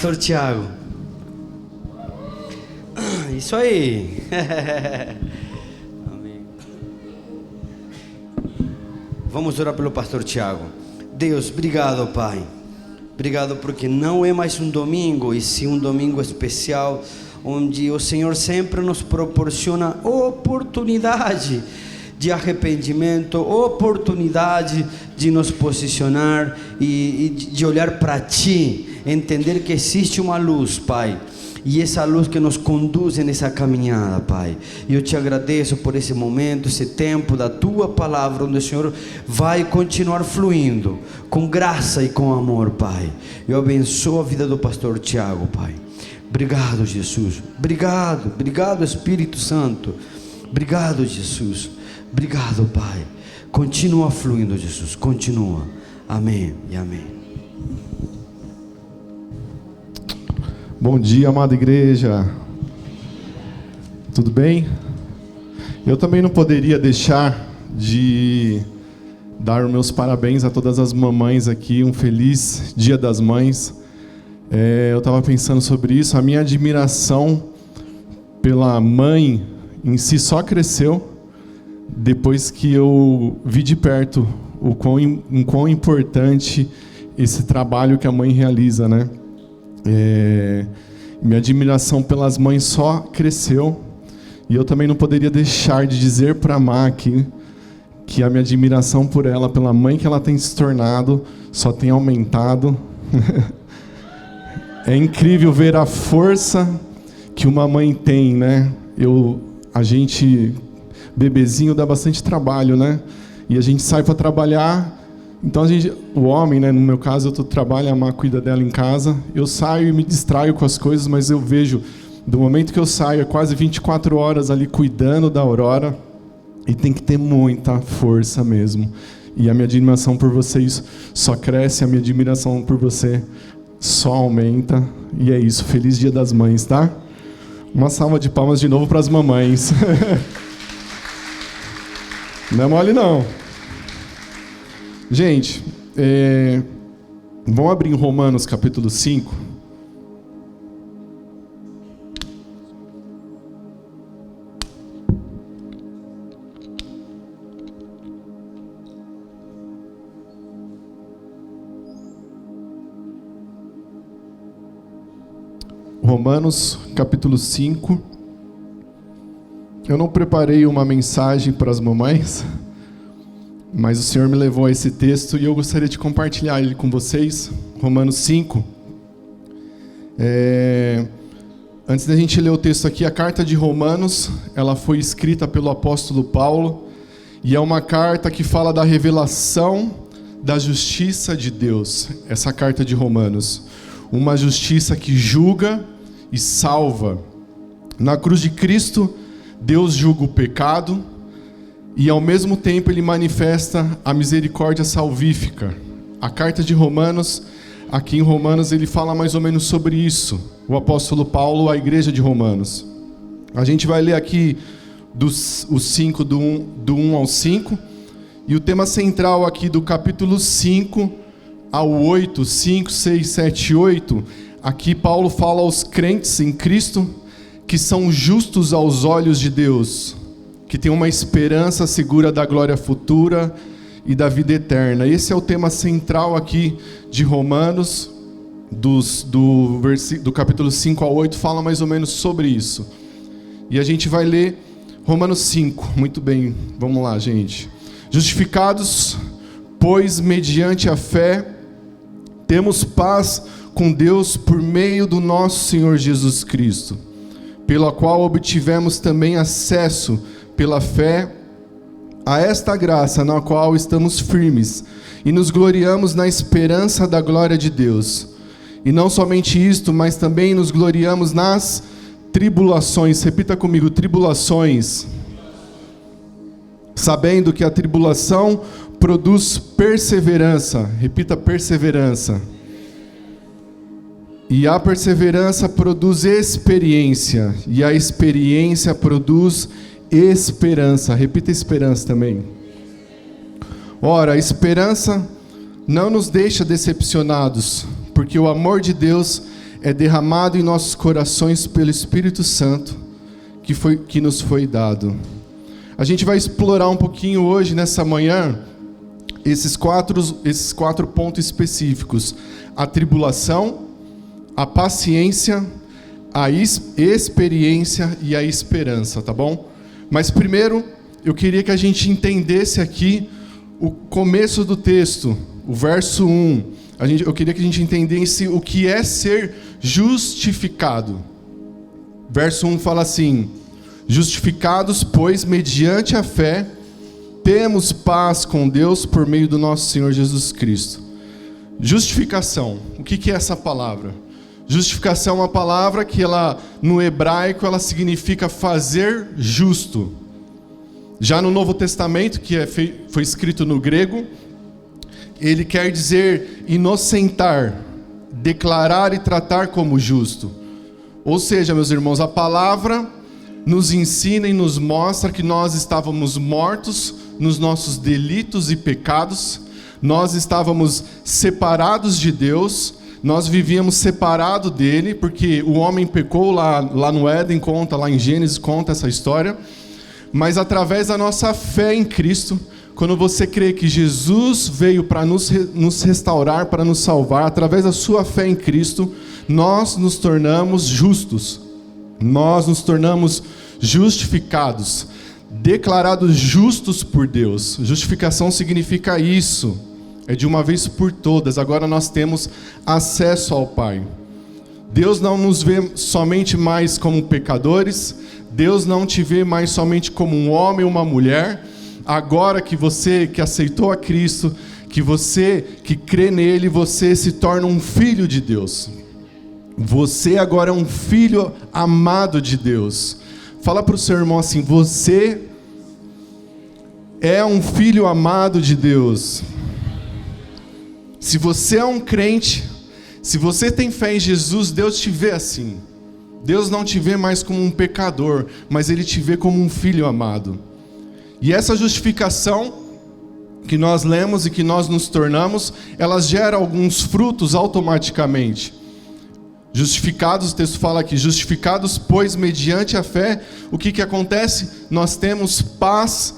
pastor Tiago. Isso aí. Amém. Vamos orar pelo pastor Tiago. Deus, obrigado, Pai. Obrigado porque não é mais um domingo, e sim um domingo especial, onde o Senhor sempre nos proporciona oportunidade de arrependimento, oportunidade de nos posicionar e de olhar para Ti, entender que existe uma luz, Pai, e essa luz que nos conduz nessa caminhada, Pai. E eu te agradeço por esse momento, esse tempo da Tua Palavra, onde o Senhor vai continuar fluindo com graça e com amor, Pai. Eu abençoo a vida do pastor Tiago, Pai. Obrigado, Jesus. Obrigado, obrigado, Espírito Santo. Obrigado, Jesus. Obrigado, Pai. Continua fluindo, Jesus. Continua. Amém e amém. Bom dia, amada igreja. Tudo bem? Eu também não poderia deixar de dar os meus parabéns a todas as mamães aqui. Um feliz Dia das Mães. Eu estava pensando sobre isso. A minha admiração pela mãe em si só cresceu depois que eu vi de perto o quão importante esse trabalho que a mãe realiza, né? Minha admiração pelas mães só cresceu, e eu também não poderia deixar de dizer para a Má aqui que a minha admiração por ela, pela mãe que ela tem se tornado, só tem aumentado. É incrível ver a força que uma mãe tem, né? A gente, bebezinho, dá bastante trabalho, né? E a gente sai para trabalhar. Então o homem, né, no meu caso, eu trabalho, a Má cuida dela em casa. Eu saio e me distraio com as coisas, mas eu vejo, do momento que eu saio, é quase 24 horas ali cuidando da Aurora, e tem que ter muita força mesmo. E a minha admiração por vocês só cresce, a minha admiração por você só aumenta. E é isso, feliz Dia das Mães, tá? Uma salva de palmas de novo para as mamães. Não é mole não. Gente, vamos abrir em Romanos capítulo 5. Romanos capítulo 5. Eu não preparei uma mensagem para as mamães, mas o Senhor me levou a esse texto e eu gostaria de compartilhar ele com vocês. Romanos 5. Antes da gente ler o texto aqui, a carta de Romanos, ela foi escrita pelo apóstolo Paulo, e é uma carta que fala da revelação da justiça de Deus. Essa carta de Romanos, uma justiça que julga e salva. Na cruz de Cristo, Deus julga o pecado, e ao mesmo tempo Ele manifesta a misericórdia salvífica. A carta de Romanos, aqui em Romanos, ele fala mais ou menos sobre isso. O apóstolo Paulo, à igreja de Romanos. A gente vai ler aqui os 5, do 1 ao 5. E o tema central aqui do capítulo 5 ao 8, 5, 6, 7 e 8. Aqui Paulo fala aos crentes em Cristo que são justos aos olhos de Deus, que tem uma esperança segura da glória futura e da vida eterna. Esse é o tema central aqui de Romanos, do capítulo 5 ao 8, fala mais ou menos sobre isso. E a gente vai ler Romanos 5, muito bem, vamos lá, gente. Justificados, pois, mediante a fé, temos paz com Deus por meio do nosso Senhor Jesus Cristo, pela qual obtivemos também acesso pela fé a esta graça na qual estamos firmes e nos gloriamos na esperança da glória de Deus. E não somente isto, mas também nos gloriamos nas tribulações. Repita comigo, tribulações. Sabendo que a tribulação produz perseverança. Repita, perseverança. E a perseverança produz experiência. E a experiência produz esperança. Repita, esperança também. Ora, a esperança não nos deixa decepcionados, porque o amor de Deus é derramado em nossos corações pelo Espírito Santo que nos foi dado. A gente vai explorar um pouquinho hoje, nessa manhã, esses quatro pontos específicos: a tribulação, a paciência, a experiência e a esperança, tá bom? Mas primeiro, eu queria que a gente entendesse aqui o começo do texto, o verso 1. Eu queria que a gente entendesse o que é ser justificado. Verso 1 fala assim: justificados, pois, mediante a fé, temos paz com Deus por meio do nosso Senhor Jesus Cristo. Justificação. O que é essa palavra? Justificação é uma palavra que no hebraico, ela significa fazer justo. Já no Novo Testamento, que foi escrito no grego, ele quer dizer inocentar, declarar e tratar como justo. Ou seja, meus irmãos, a palavra nos ensina e nos mostra que nós estávamos mortos nos nossos delitos e pecados, nós estávamos separados de Deus, nós vivíamos separado dele, porque o homem pecou lá no Éden, lá em Gênesis conta essa história. Mas através da nossa fé em Cristo, quando você crê que Jesus veio para nos restaurar, para nos salvar, através da sua fé em Cristo, nós nos tornamos justos. Nós nos tornamos justificados, declarados justos por Deus. Justificação significa isso. É de uma vez por todas. Agora nós temos acesso ao Pai. Deus não nos vê somente mais como pecadores. Deus não te vê mais somente como um homem ou uma mulher. Agora que você que aceitou a Cristo, que você que crê nele, você se torna um filho de Deus. Você agora é um filho amado de Deus. Fala para o seu irmão assim: você é um filho amado de Deus. Se você é um crente, se você tem fé em Jesus, Deus te vê assim. Deus não te vê mais como um pecador, mas Ele te vê como um filho amado. E essa justificação que nós lemos e que nós nos tornamos, ela gera alguns frutos automaticamente. Justificados, o texto fala aqui, justificados, pois mediante a fé, o que acontece? Nós temos paz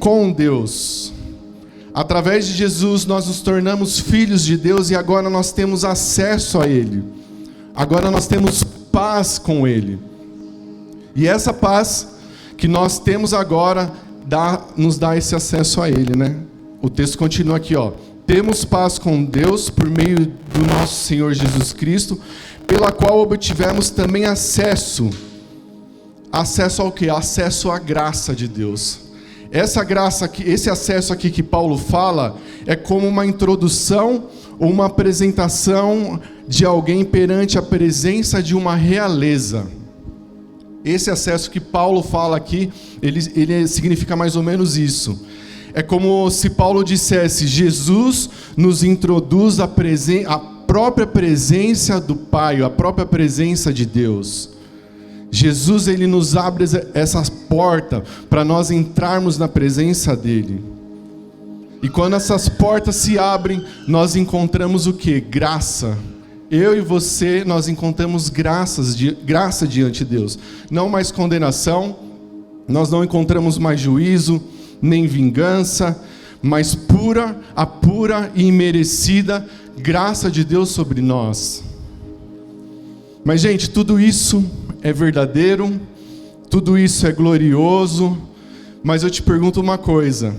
com Deus. Através de Jesus nós nos tornamos filhos de Deus e agora nós temos acesso a Ele. Agora nós temos paz com Ele. E essa paz que nós temos agora nos dá esse acesso a Ele, né? O texto continua aqui, ó. Temos paz com Deus por meio do nosso Senhor Jesus Cristo, pela qual obtivemos também acesso. Acesso ao quê? Acesso à graça de Deus. Essa graça aqui, esse acesso aqui que Paulo fala, é como uma introdução ou uma apresentação de alguém perante a presença de uma realeza. Esse acesso que Paulo fala aqui, ele significa mais ou menos isso. É como se Paulo dissesse: Jesus nos introduz a própria presença do Pai, a própria presença de Deus. Jesus, ele nos abre essa porta para nós entrarmos na presença dele. E quando essas portas se abrem, nós encontramos o quê? Graça. Eu e você, nós encontramos graça diante de Deus. Não mais condenação, nós não encontramos mais juízo, nem vingança, mas a pura e imerecida graça de Deus sobre nós. Mas, gente, tudo isso é verdadeiro, tudo isso é glorioso, mas eu te pergunto uma coisa: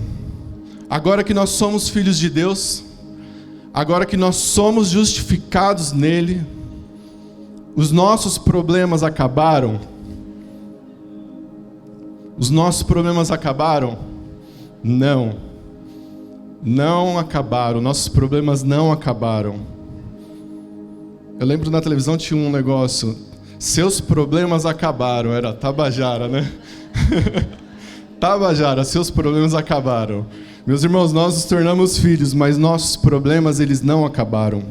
agora que nós somos filhos de Deus, agora que nós somos justificados nele, os nossos problemas acabaram? Os nossos problemas acabaram? Não. Não acabaram. Nossos problemas não acabaram. Eu lembro na televisão tinha um negócio: seus problemas acabaram. Era Tabajara, né? Tabajara, seus problemas acabaram. Meus irmãos, nós nos tornamos filhos, mas nossos problemas, eles não acabaram.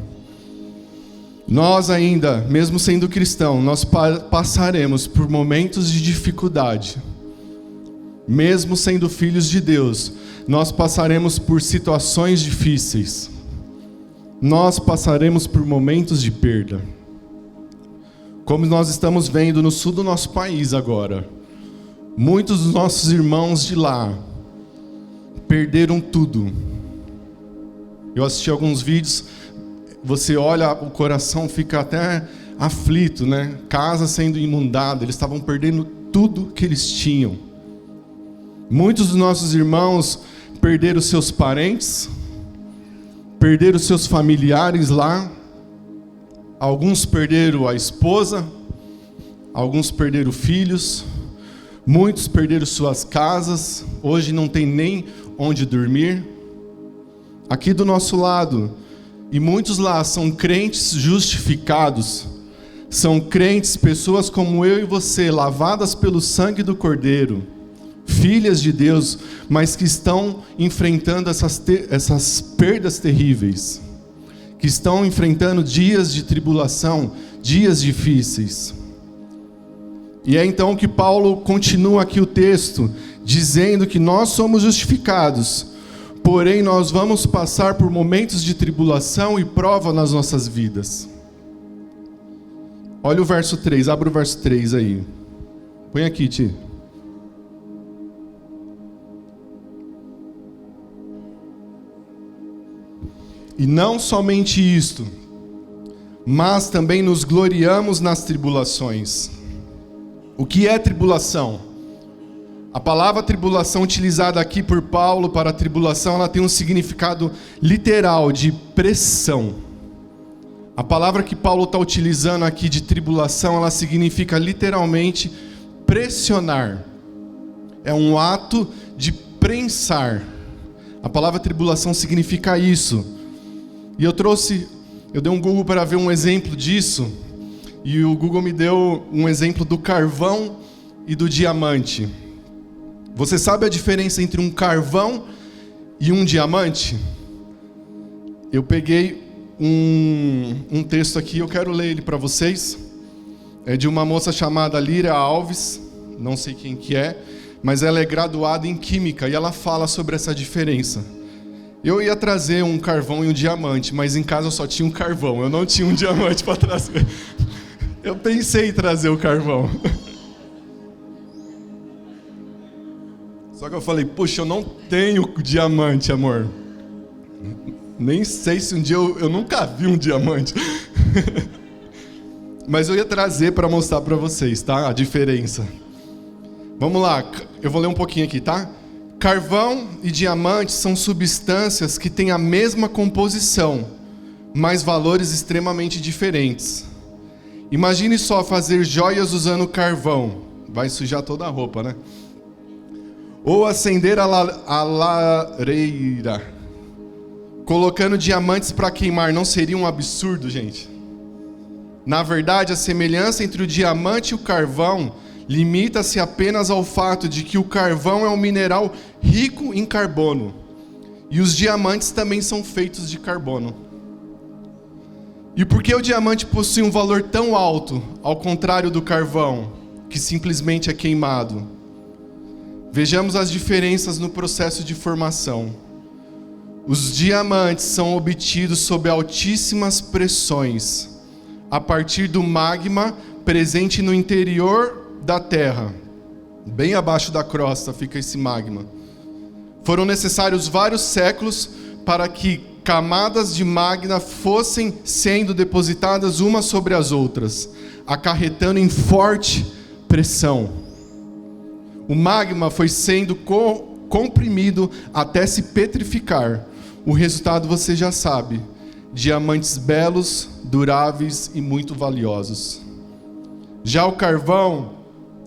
Nós ainda, mesmo sendo cristão, nós passaremos por momentos de dificuldade. Mesmo sendo filhos de Deus, nós passaremos por situações difíceis. Nós passaremos por momentos de perda. Como nós estamos vendo no sul do nosso país agora, muitos dos nossos irmãos de lá perderam tudo. Eu assisti alguns vídeos, você olha, o coração fica até aflito, né? Casa sendo inundada, eles estavam perdendo tudo que eles tinham. Muitos dos nossos irmãos perderam seus parentes, perderam seus familiares lá. Alguns perderam a esposa, alguns perderam filhos, muitos perderam suas casas, hoje não tem nem onde dormir. Aqui do nosso lado, e muitos lá são crentes justificados, são crentes, pessoas como eu e você, lavadas pelo sangue do Cordeiro, filhas de Deus, mas que estão enfrentando essas perdas terríveis, que estão enfrentando dias de tribulação, dias difíceis. E é então que Paulo continua aqui o texto, dizendo que nós somos justificados, porém nós vamos passar por momentos de tribulação e prova nas nossas vidas. Olha o verso 3, abre o verso 3 aí. Põe aqui, Ti. E não somente isto, mas também nos gloriamos nas tribulações. O que é tribulação? A palavra tribulação utilizada aqui por Paulo para tribulação, ela tem um significado literal de pressão. A palavra que Paulo está utilizando aqui de tribulação, ela significa literalmente pressionar. É um ato de prensar. A palavra tribulação significa isso. E eu dei um Google para ver um exemplo disso, e o Google me deu um exemplo do carvão e do diamante. Você sabe a diferença entre um carvão e um diamante? Eu peguei um texto aqui, eu quero ler ele para vocês. É de uma moça chamada Líria Alves, não sei quem que é, mas ela é graduada em Química, e ela fala sobre essa diferença. Eu ia trazer um carvão e um diamante, mas em casa eu só tinha um carvão, eu não tinha um diamante para trazer. Eu pensei em trazer o carvão. Só que eu falei, puxa, eu não tenho diamante, amor. Nem sei se um dia eu nunca vi um diamante. Mas eu ia trazer para mostrar para vocês, tá? A diferença. Vamos lá, eu vou ler um pouquinho aqui, tá? Carvão e diamante são substâncias que têm a mesma composição, mas valores extremamente diferentes. Imagine só fazer joias usando carvão. Vai sujar toda a roupa, né? Ou acender a lareira colocando diamantes para queimar. Não seria um absurdo, gente? Na verdade, a semelhança entre o diamante e o carvão limita-se apenas ao fato de que o carvão é um mineral rico em carbono, e os diamantes também são feitos de carbono. E por que o diamante possui um valor tão alto, ao contrário do carvão, que simplesmente é queimado? Vejamos as diferenças no processo de formação. Os diamantes são obtidos sob altíssimas pressões, a partir do magma presente no interior da terra. Bem abaixo da crosta fica esse magma. Foram necessários vários séculos para que camadas de magma fossem sendo depositadas umas sobre as outras, acarretando em forte pressão. O magma foi sendo comprimido até se petrificar. O resultado você já sabe: diamantes belos, duráveis e muito valiosos. Já o carvão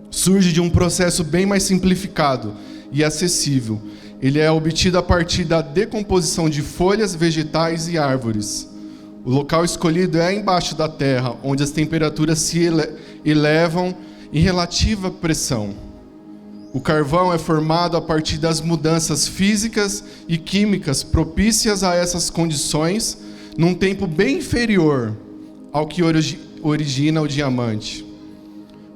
surge de um processo bem mais simplificado e acessível. Ele é obtido a partir da decomposição de folhas, vegetais e árvores. O local escolhido é embaixo da terra, onde as temperaturas se elevam em relativa pressão. O carvão é formado a partir das mudanças físicas e químicas propícias a essas condições, num tempo bem inferior ao que origina o diamante.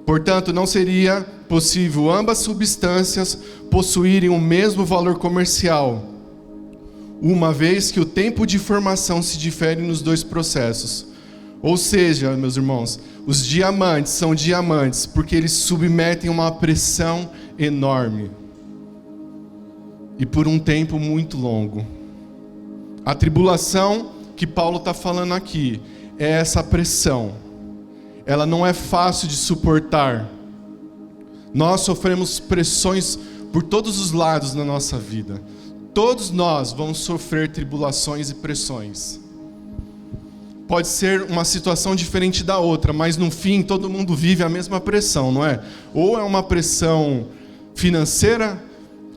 Portanto, não seria possível ambas substâncias possuírem o mesmo valor comercial, uma vez que o tempo de formação se difere nos dois processos. Ou seja, meus irmãos, os diamantes são diamantes porque eles submetem uma pressão enorme e por um tempo muito longo. A tribulação que Paulo está falando aqui é essa pressão. Ela não é fácil de suportar. Nós sofremos pressões por todos os lados na nossa vida. Todos nós vamos sofrer tribulações e pressões. Pode ser uma situação diferente da outra, mas no fim todo mundo vive a mesma pressão, não é? Ou é uma pressão financeira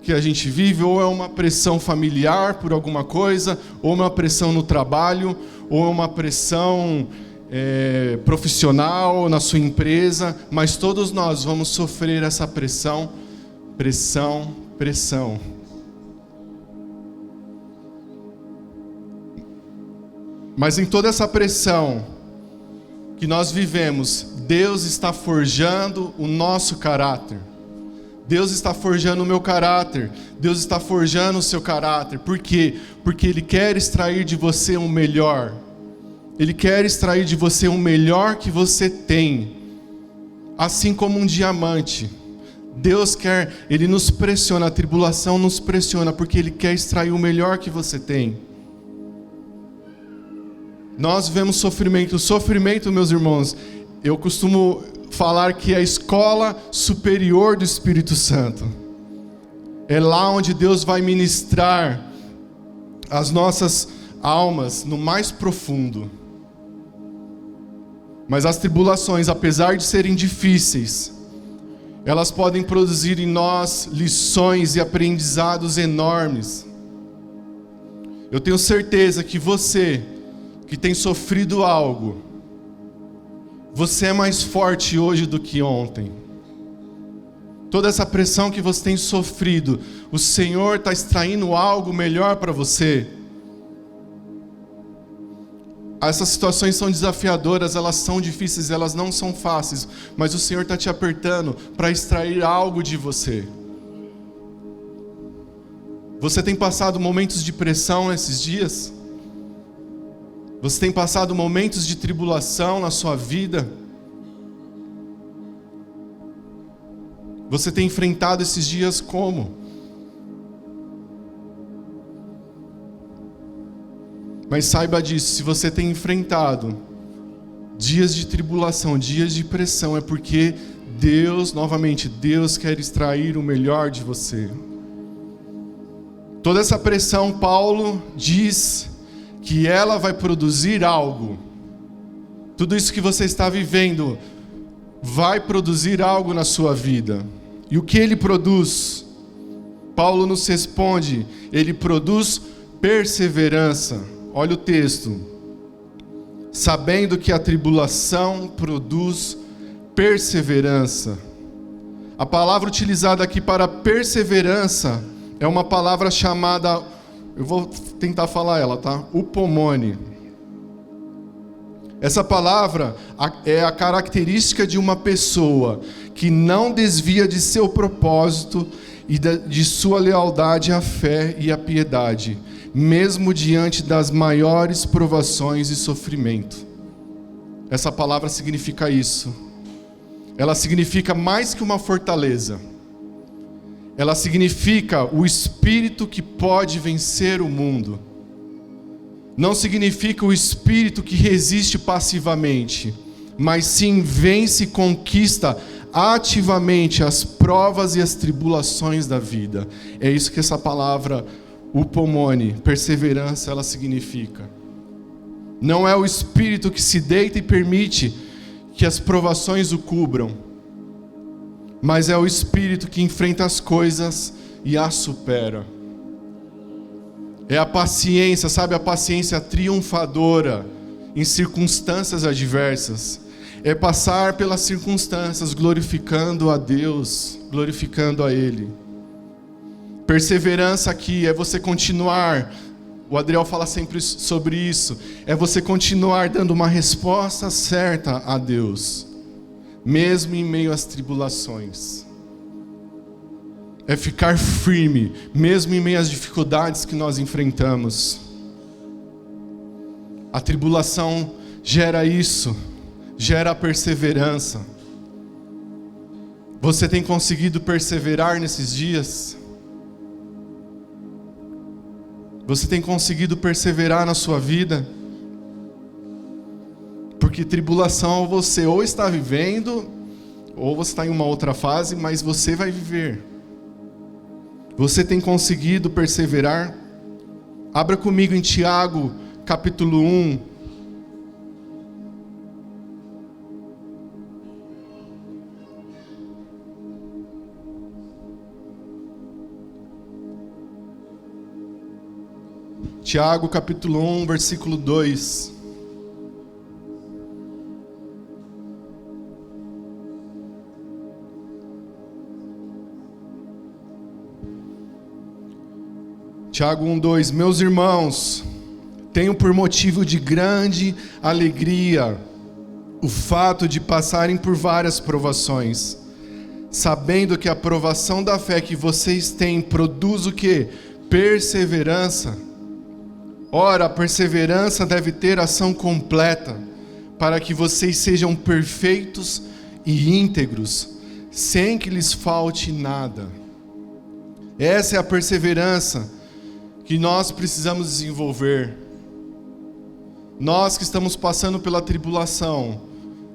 que a gente vive, ou é uma pressão familiar por alguma coisa, ou é uma pressão no trabalho, ou é uma pressão profissional na sua empresa, mas todos nós vamos sofrer essa pressão. Mas em toda essa pressão que nós vivemos, Deus está forjando o nosso caráter. Deus está forjando o meu caráter. Deus está forjando o seu caráter. Por quê? Porque Ele quer extrair de você o melhor. Ele quer extrair de você o melhor que você tem. Assim como um diamante. Deus quer, Ele nos pressiona, a tribulação nos pressiona, porque Ele quer extrair o melhor que você tem. Nós vivemos sofrimento. O sofrimento, meus irmãos, eu costumo falar que é a escola superior do Espírito Santo. É lá onde Deus vai ministrar as nossas almas no mais profundo. Mas as tribulações, apesar de serem difíceis, elas podem produzir em nós lições e aprendizados enormes. Eu tenho certeza que você que tem sofrido algo, você é mais forte hoje do que ontem. Toda essa pressão que você tem sofrido, o Senhor está extraindo algo melhor para você. Essas situações são desafiadoras, elas são difíceis, elas não são fáceis, mas o Senhor está te apertando para extrair algo de você. Você tem passado momentos de pressão nesses dias? Você tem passado momentos de tribulação na sua vida? Você tem enfrentado esses dias como? Mas saiba disso, se você tem enfrentado dias de tribulação, dias de pressão, é porque Deus, novamente, Deus quer extrair o melhor de você. Toda essa pressão, Paulo diz que ela vai produzir algo. Tudo isso que você está vivendo vai produzir algo na sua vida. E o que ele produz? Paulo nos responde, ele produz perseverança. Olha o texto. Sabendo que a tribulação produz perseverança. A palavra utilizada aqui para perseverança é uma palavra chamada, eu vou tentar falar ela, tá? Upomone. Essa palavra é a característica de uma pessoa que não desvia de seu propósito e de sua lealdade à fé e à piedade, mesmo diante das maiores provações e sofrimento. Essa palavra significa isso. Ela significa mais que uma fortaleza. Ela significa o espírito que pode vencer o mundo. Não significa o espírito que resiste passivamente, mas sim vence e conquista ativamente as provas e as tribulações da vida. É isso que essa palavra upomone, perseverança, ela significa. Não é o espírito que se deita e permite que as provações o cubram, mas é o espírito que enfrenta as coisas e as supera. É a paciência, sabe, a paciência triunfadora em circunstâncias adversas. É passar pelas circunstâncias glorificando a Deus, glorificando a Ele. Perseverança aqui é você continuar, o Adriel fala sempre sobre isso, é você continuar dando uma resposta certa a Deus, mesmo em meio às tribulações. É ficar firme, mesmo em meio às dificuldades que nós enfrentamos. A tribulação gera isso, gera a perseverança. Você tem conseguido perseverar nesses dias? Você tem conseguido perseverar na sua vida? Porque tribulação você ou está vivendo, ou você está em uma outra fase, mas você vai viver. Você tem conseguido perseverar? Abra comigo em Tiago, capítulo 1. Tiago, capítulo 1, versículo 2. Tiago 1:2, meus irmãos, tenho por motivo de grande alegria o fato de passarem por várias provações, sabendo que a provação da fé que vocês têm produz o quê? Perseverança. Ora, a perseverança deve ter ação completa, para que vocês sejam perfeitos e íntegros, sem que lhes falte nada. Essa é a perseverança que nós precisamos desenvolver. Nós que estamos passando pela tribulação,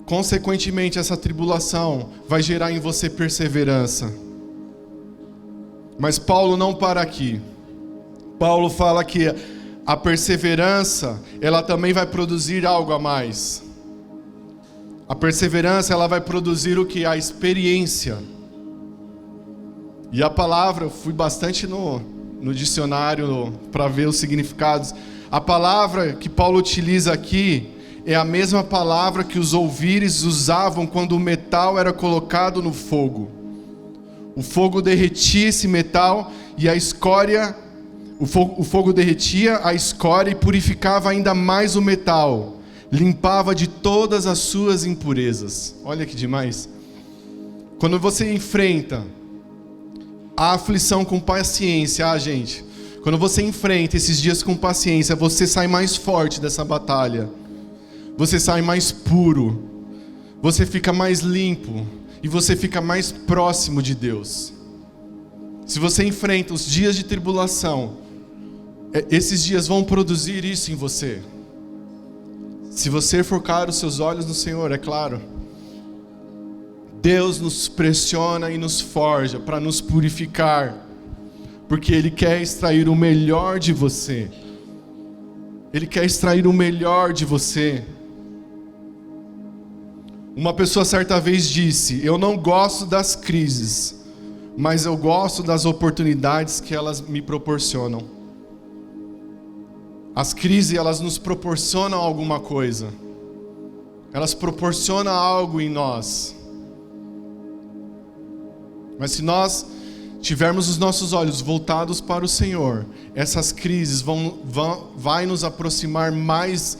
consequentemente essa tribulação vai gerar em você perseverança. Mas Paulo não para aqui. Paulo fala que a perseverança, ela também vai produzir algo a mais. A perseverança, ela vai produzir o que? A experiência. E a palavra, eu fui bastante no dicionário para ver os significados. A palavra que Paulo utiliza aqui é a mesma palavra que os ouvires usavam quando o metal era colocado no fogo. O fogo derretia esse metal e a escória, o fogo derretia a escória e purificava ainda mais o metal, limpava de todas as suas impurezas. Olha que demais. Quando você enfrenta a aflição com paciência, gente, quando você enfrenta esses dias com paciência, você sai mais forte dessa batalha, você sai mais puro, você fica mais limpo e você fica mais próximo de Deus. Se você enfrenta os dias de tribulação, esses dias vão produzir isso em você. Se você focar os seus olhos no Senhor, é claro. Deus nos pressiona e nos forja para nos purificar, porque Ele quer extrair o melhor de você. Ele quer extrair o melhor de você. Uma pessoa certa vez disse: eu não gosto das crises, mas eu gosto das oportunidades que elas me proporcionam. As crises, elas nos proporcionam alguma coisa. Elas proporcionam algo em nós. Mas se nós tivermos os nossos olhos voltados para o Senhor, essas crises vai nos aproximar mais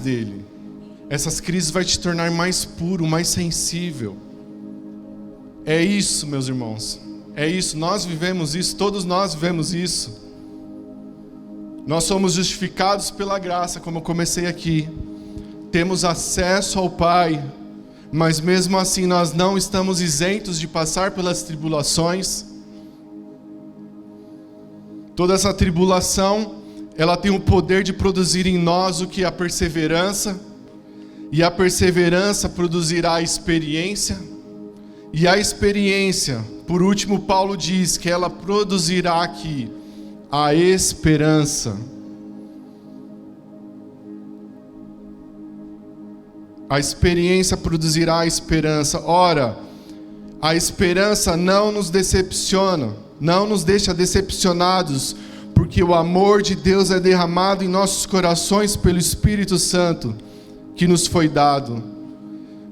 dele. Essas crises vai te tornar mais puro, mais sensível. É isso, meus irmãos. É isso, nós vivemos isso, todos nós vivemos isso. Nós somos justificados pela graça, como eu comecei aqui. Temos acesso ao Pai, mas mesmo assim nós não estamos isentos de passar pelas tribulações. Toda essa tribulação, ela tem o poder de produzir em nós o que? A perseverança. E a perseverança produzirá a experiência. E a experiência, por último, Paulo diz que ela produzirá aqui a esperança. A experiência produzirá a esperança. Ora, a esperança não nos decepciona, não nos deixa decepcionados, porque o amor de Deus é derramado em nossos corações pelo Espírito Santo que nos foi dado.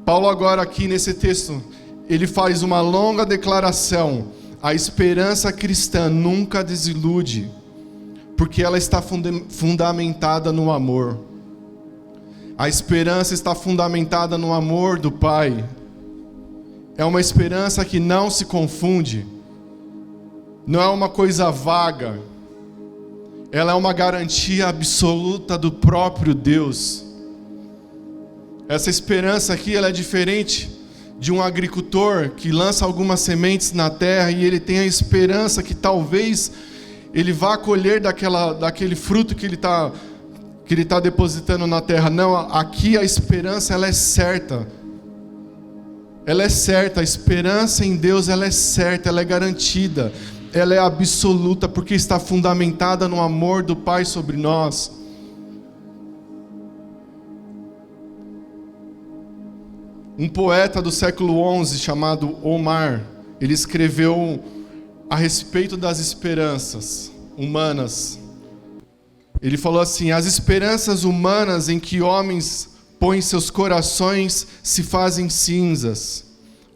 Paulo agora aqui nesse texto, ele faz uma longa declaração. A esperança cristã nunca desilude, porque ela está fundamentada no amor. A esperança está fundamentada no amor do Pai. É uma esperança que não se confunde. Não é uma coisa vaga. Ela é uma garantia absoluta do próprio Deus. Essa esperança aqui, ela é diferente de um agricultor que lança algumas sementes na terra e ele tem a esperança que talvez ele vá colher daquele fruto que ele está depositando na terra. Não, aqui a esperança, ela é certa. Ela é certa, a esperança em Deus, ela é certa, ela é garantida, ela é absoluta, porque está fundamentada no amor do Pai sobre nós. Um poeta do século XI chamado Omar, ele escreveu a respeito das esperanças humanas. Ele falou assim: as esperanças humanas em que homens põem seus corações se fazem cinzas,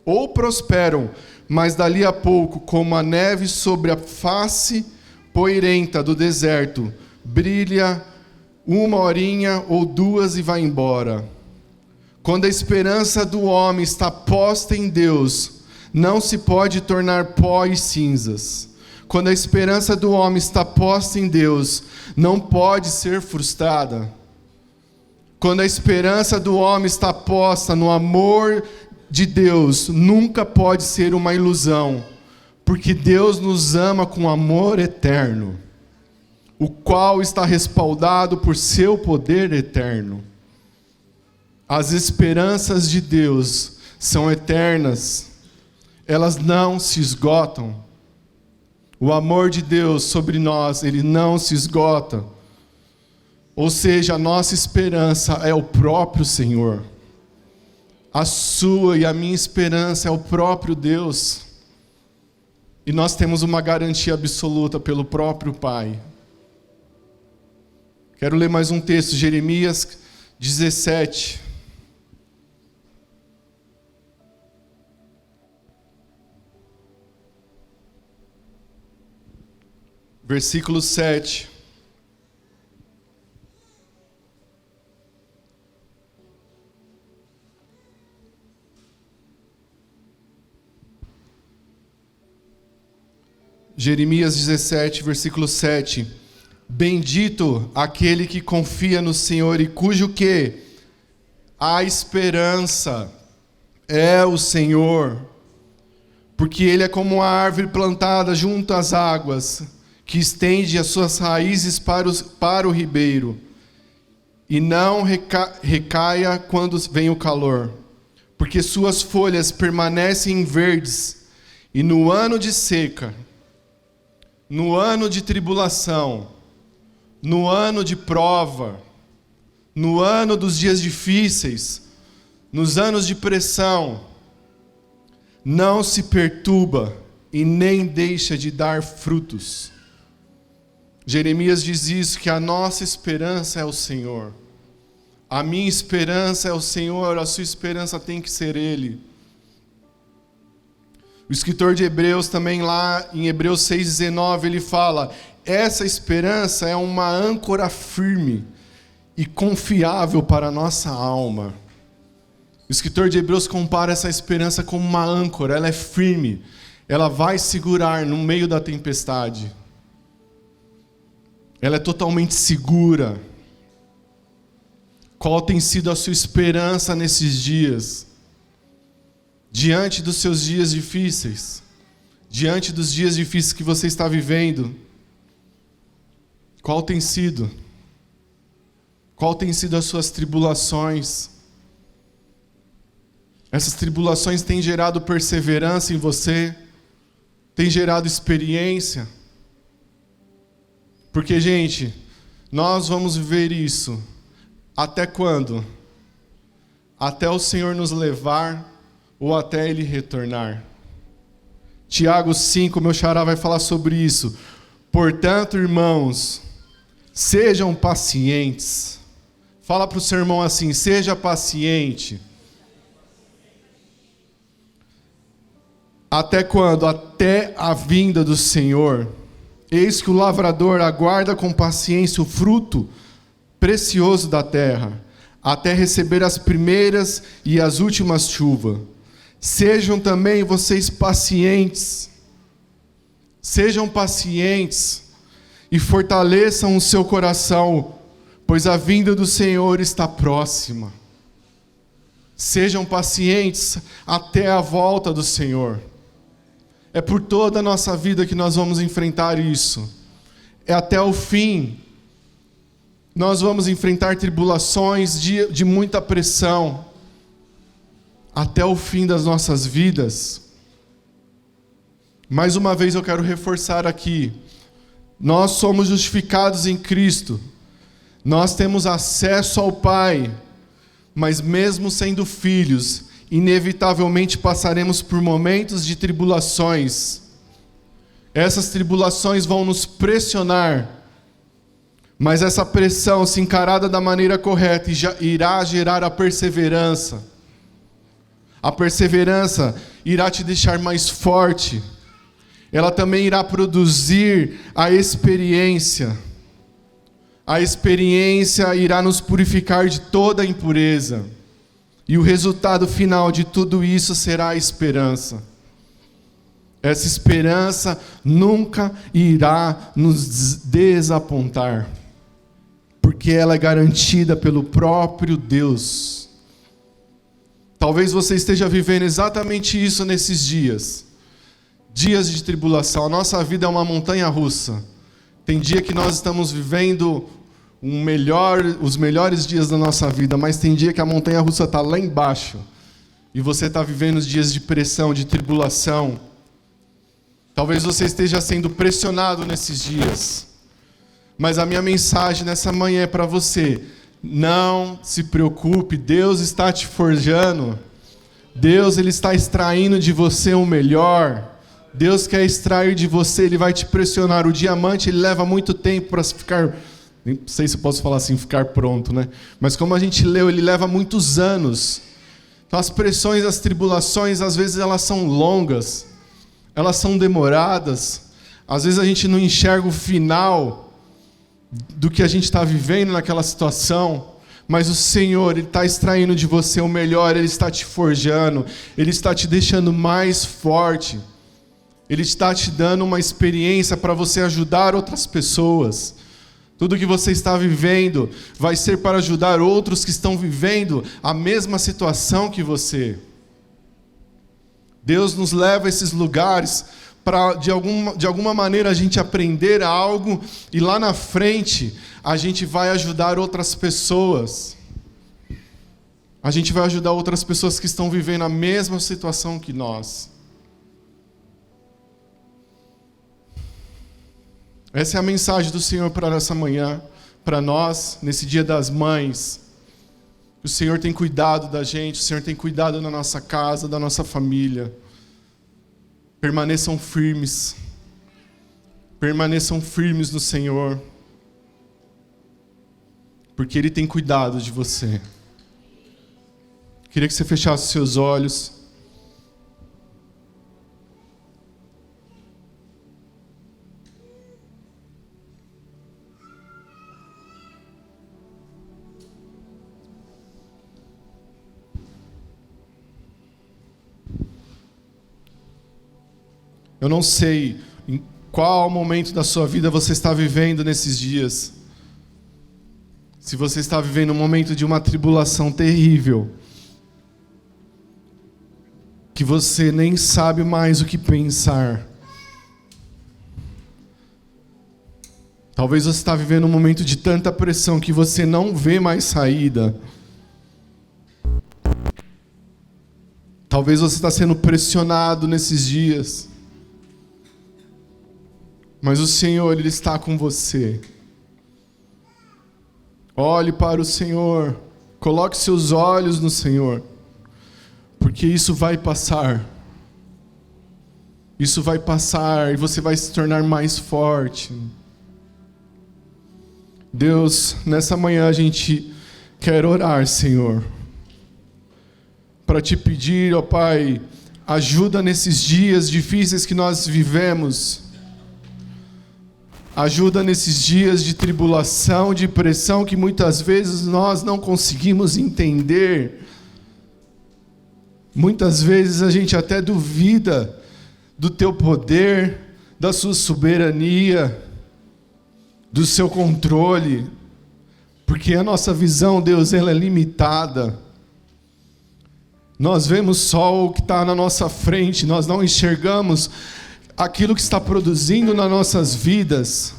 ou prosperam, mas dali a pouco, como a neve sobre a face poeirenta do deserto, brilha 1 horinha ou 2 e vai embora. Quando a esperança do homem está posta em Deus, não se pode tornar pó e cinzas. Quando a esperança do homem está posta em Deus, não pode ser frustrada. Quando a esperança do homem está posta no amor de Deus, nunca pode ser uma ilusão, porque Deus nos ama com amor eterno, o qual está respaldado por seu poder eterno. As esperanças de Deus são eternas, elas não se esgotam. O amor de Deus sobre nós, ele não se esgota. Ou seja, a nossa esperança é o próprio Senhor. A sua e a minha esperança é o próprio Deus. E nós temos uma garantia absoluta pelo próprio Pai. Quero ler mais um texto, Jeremias 17. Versículo 7. Jeremias 17, versículo 7. Bendito aquele que confia no Senhor e cujo que? A esperança é o Senhor. Porque ele é como uma árvore plantada junto às águas, que estende as suas raízes para o ribeiro, e não recaia quando vem o calor, porque suas folhas permanecem verdes, e no ano de seca, no ano de tribulação, no ano de prova, no ano dos dias difíceis, nos anos de pressão, não se perturba e nem deixa de dar frutos. Jeremias diz isso, que a nossa esperança é o Senhor. A minha esperança é o Senhor, a sua esperança tem que ser Ele. O escritor de Hebreus também lá em Hebreus 6,19, ele fala: essa esperança é uma âncora firme e confiável para a nossa alma. O escritor de Hebreus compara essa esperança como uma âncora, ela é firme, ela vai segurar no meio da tempestade. Ela é totalmente segura. Qual tem sido a sua esperança nesses dias? Diante dos seus dias difíceis, diante dos dias difíceis que você está vivendo, qual tem sido? Qual tem sido as suas tribulações? Essas tribulações têm gerado perseverança em você? Têm gerado experiência? Porque, gente, nós vamos viver isso até quando? Até o Senhor nos levar ou até Ele retornar. Tiago 5, meu xará vai falar sobre isso. Portanto, irmãos, sejam pacientes. Fala para o seu irmão assim: seja paciente. Até quando? Até a vinda do Senhor. Eis que o lavrador aguarda com paciência o fruto precioso da terra, até receber as primeiras e as últimas chuvas. Sejam também vocês pacientes. Sejam pacientes e fortaleçam o seu coração, pois a vinda do Senhor está próxima. Sejam pacientes até a volta do Senhor. É por toda a nossa vida que nós vamos enfrentar isso. É até o fim. Nós vamos enfrentar tribulações de muita pressão. Até o fim das nossas vidas. Mais uma vez eu quero reforçar aqui. Nós somos justificados em Cristo. Nós temos acesso ao Pai. Mas mesmo sendo filhos, inevitavelmente passaremos por momentos de tribulações. Essas tribulações vão nos pressionar. Mas essa pressão, se encarada da maneira correta, irá gerar a perseverança. A perseverança irá te deixar mais forte. Ela também irá produzir a experiência. A experiência irá nos purificar de toda a impureza. E o resultado final de tudo isso será a esperança. Essa esperança nunca irá nos desapontar, porque ela é garantida pelo próprio Deus. Talvez você esteja vivendo exatamente isso nesses dias. Dias de tribulação. A nossa vida é uma montanha russa. Tem dia que nós estamos vivendo os melhores dias da nossa vida, mas tem dia que a montanha russa está lá embaixo. E você está vivendo os dias de pressão, de tribulação. Talvez você esteja sendo pressionado nesses dias. Mas a minha mensagem nessa manhã é para você. Não se preocupe, Deus está te forjando. Deus, Ele está extraindo de você o melhor. Deus quer extrair de você, Ele vai te pressionar. O diamante, ele leva muito tempo para ficar... Nem sei se eu posso falar assim, ficar pronto, né? Mas como a gente leu, ele leva muitos anos. Então as pressões, as tribulações, às vezes elas são longas. Elas são demoradas. Às vezes a gente não enxerga o final do que a gente está vivendo naquela situação. Mas o Senhor, Ele está extraindo de você o melhor. Ele está te forjando. Ele está te deixando mais forte. Ele está te dando uma experiência para você ajudar outras pessoas. Tudo que você está vivendo vai ser para ajudar outros que estão vivendo a mesma situação que você. Deus nos leva a esses lugares para, de alguma maneira, a gente aprender algo e lá na frente a gente vai ajudar outras pessoas. A gente vai ajudar outras pessoas que estão vivendo a mesma situação que nós. Essa é a mensagem do Senhor para essa manhã, para nós, nesse Dia das Mães. O Senhor tem cuidado da gente, o Senhor tem cuidado da nossa casa, da nossa família. Permaneçam firmes. Permaneçam firmes no Senhor. Porque Ele tem cuidado de você. Queria que você fechasse seus olhos. Eu não sei em qual momento da sua vida você está vivendo nesses dias. Se você está vivendo um momento de uma tribulação terrível, que você nem sabe mais o que pensar. Talvez você está vivendo um momento de tanta pressão que você não vê mais saída. Talvez você está sendo pressionado nesses dias. Mas o Senhor, Ele está com você. Olhe para o Senhor. Coloque seus olhos no Senhor. Porque isso vai passar. Isso vai passar e você vai se tornar mais forte. Deus, nessa manhã a gente quer orar, Senhor. Para te pedir, ó Pai, ajuda nesses dias difíceis que nós vivemos. Ajuda nesses dias de tribulação, de pressão que muitas vezes nós não conseguimos entender. Muitas vezes a gente até duvida do teu poder, da sua soberania, do seu controle, porque a nossa visão, Deus, ela é limitada. Nós vemos só o que está na nossa frente, nós não enxergamos aquilo que está produzindo nas nossas vidas,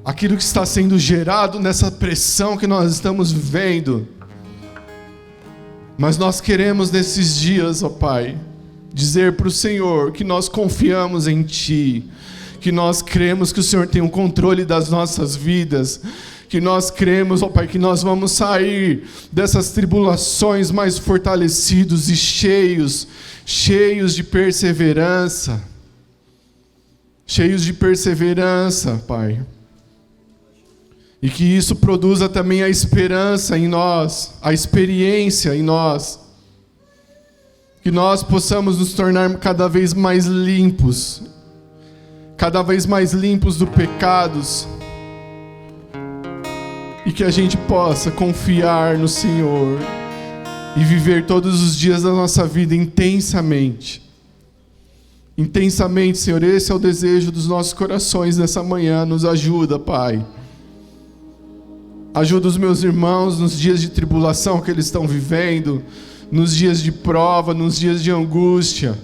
aquilo que está sendo gerado nessa pressão que nós estamos vivendo. Mas nós queremos nesses dias, ó Pai, dizer para o Senhor que nós confiamos em Ti, que nós cremos que o Senhor tem o controle das nossas vidas, que nós cremos, ó Pai, que nós vamos sair dessas tribulações mais fortalecidos e cheios de perseverança, Pai. E que isso produza também a esperança em nós, a experiência em nós. Que nós possamos nos tornar cada vez mais limpos do pecados. E que a gente possa confiar no Senhor e viver todos os dias da nossa vida intensamente. Intensamente, Senhor, esse é o desejo dos nossos corações nessa manhã. Nos ajuda, Pai. Ajuda os meus irmãos nos dias de tribulação que eles estão vivendo, nos dias de prova, nos dias de angústia.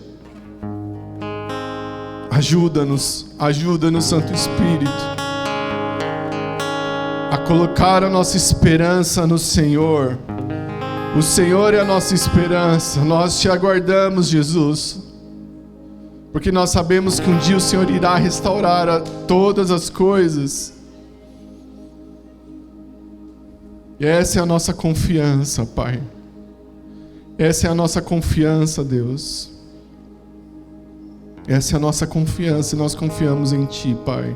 Ajuda-nos, Santo Espírito, a colocar a nossa esperança no Senhor. O Senhor é a nossa esperança, nós te aguardamos, Jesus, porque nós sabemos que um dia o Senhor irá restaurar todas as coisas. E essa é a nossa confiança, Pai. Essa é a nossa confiança, Deus. Essa é a nossa confiança e nós confiamos em Ti, Pai.